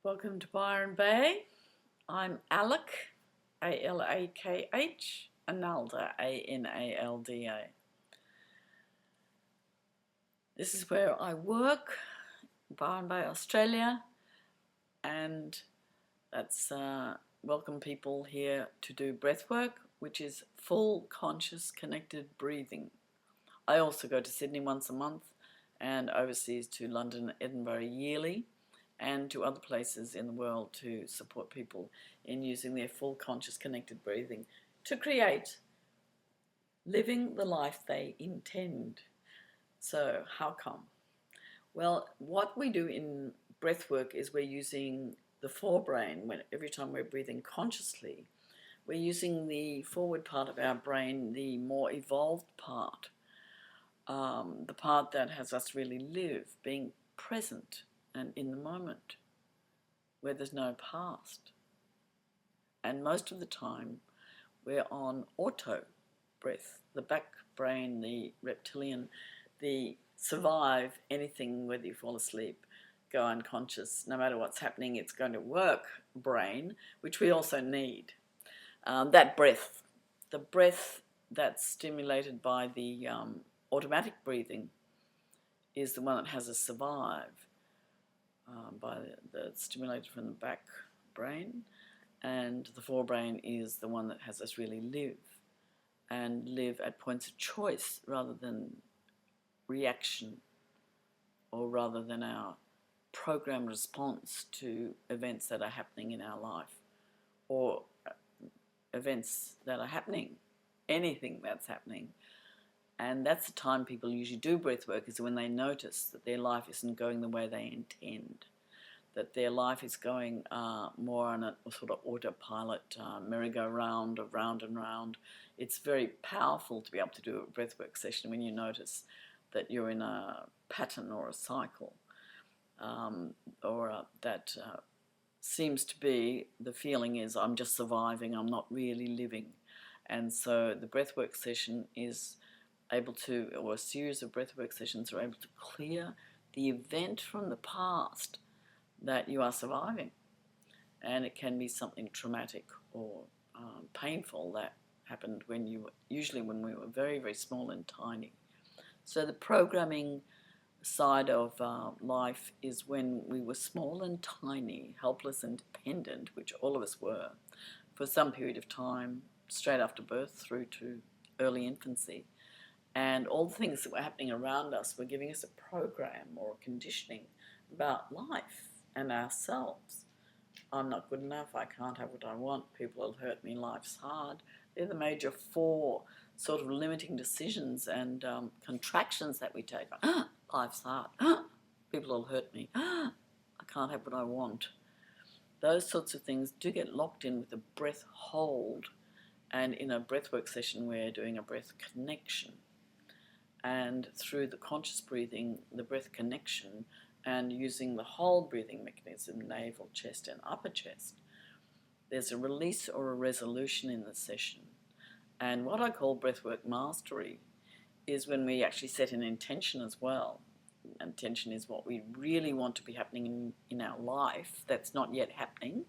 Welcome to Byron Bay. I'm Alakh, A-L-A-K-H, Analda, A-N-A-L-D-A. This is where I work, Byron Bay, Australia, and that's welcome people here to do breathwork, which is full conscious connected breathing. I also go to Sydney once a month and overseas to London and Edinburgh yearly, and to other places in the world to support people in using their full conscious connected breathing to create living the life they intend. So how come? Well, what we do in breathwork is we're using the forebrain. Every time we're breathing consciously, we're using the forward part of our brain, the more evolved part, the part that has us really live, being present and in the moment, where there's no past. And most of the time we're on auto breath, the back brain, the reptilian, the survive anything, whether you fall asleep, go unconscious, no matter what's happening, it's going to work brain, which we also need. That breath, the breath that's stimulated by the automatic breathing, is the one that has us survive. By the stimulated from the back brain, and the forebrain is the one that has us really live, and live at points of choice rather than reaction, or rather than our programmed response to events that are happening in our life, or events that are happening, anything that's happening. And that's the time people usually do breath work, is when they notice that their life isn't going the way they intend, that their life is going more on a sort of autopilot merry-go-round of round and round. It's very powerful to be able to do a breathwork session when you notice that you're in a pattern or a cycle, that seems to be, the feeling is, I'm just surviving, I'm not really living. And so the breathwork session is able to, or a series of breathwork sessions are able to clear the event from the past that you are surviving. And it can be something traumatic or painful that happened usually when we were very, very small and tiny. So the programming side of life is when we were small and tiny, helpless and dependent, which all of us were, for some period of time, straight after birth through to early infancy. And all the things that were happening around us were giving us a program or a conditioning about life and ourselves. I'm not good enough, I can't have what I want, people will hurt me, life's hard. They're the major four sort of limiting decisions and contractions that we take. Life's hard, people will hurt me, I can't have what I want. Those sorts of things do get locked in with a breath hold. And in a breathwork session we're doing a breath connection. And through the conscious breathing, the breath connection, and using the whole breathing mechanism, navel, chest and upper chest, there's a release or a resolution in the session. And what I call breathwork mastery is when we actually set an intention as well. Intention is what we really want to be happening in our life that's not yet happening.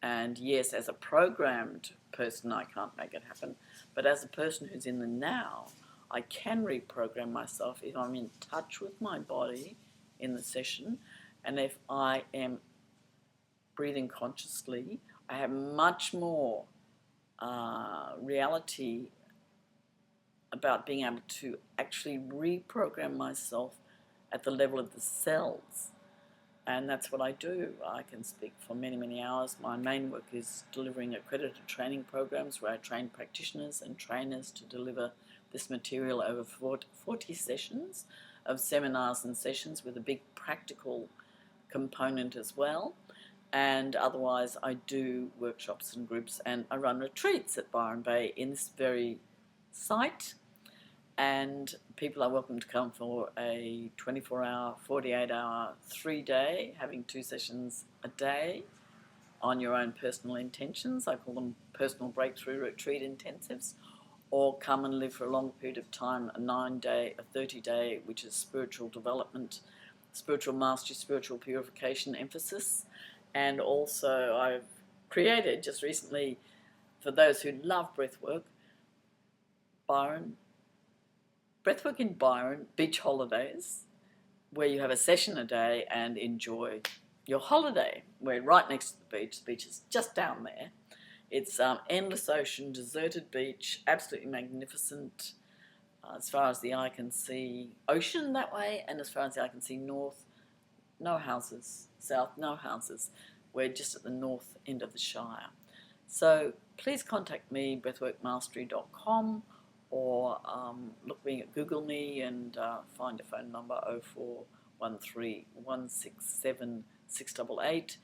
And yes, as a programmed person, I can't make it happen. But as a person who's in the now, I can reprogram myself if I'm in touch with my body in the session. And if I am breathing consciously, I have much more reality about being able to actually reprogram myself at the level of the cells. And that's what I do. I can speak for many, many hours. My main work is delivering accredited training programs where I train practitioners and trainers to deliver this material over 40 sessions of seminars and sessions with a big practical component as well. And otherwise I do workshops and groups, and I run retreats at Byron Bay in this very site. And people are welcome to come for a 24-hour, 48-hour, 3-day, having 2 sessions a day on your own personal intentions. I call them personal breakthrough retreat intensives. Or come and live for a long period of time, a 9-day, a 30-day, which is spiritual development, spiritual mastery, spiritual purification emphasis. And also I've created just recently, for those who love breathwork, Breathwork in Byron Beach Holidays, where you have a session a day and enjoy your holiday. We're right next to the beach. The beach is just down there. It's endless ocean, deserted beach, absolutely magnificent. As far as the eye can see, ocean that way, and as far as the eye can see, north, no houses, south, no houses. We're just at the north end of the Shire. So please contact me, breathworkmastery.com, or Google me and find a phone number 0413 167 688.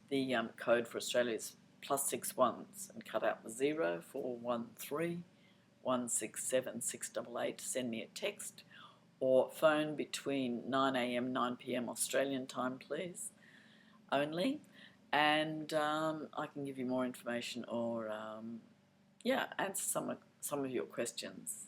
The code for Australia is +61s, and cut out the 0 413 167 688. Send me a text or phone between 9 a.m. 9 p.m. Australian time, please, only, and I can give you more information or answer some of your questions.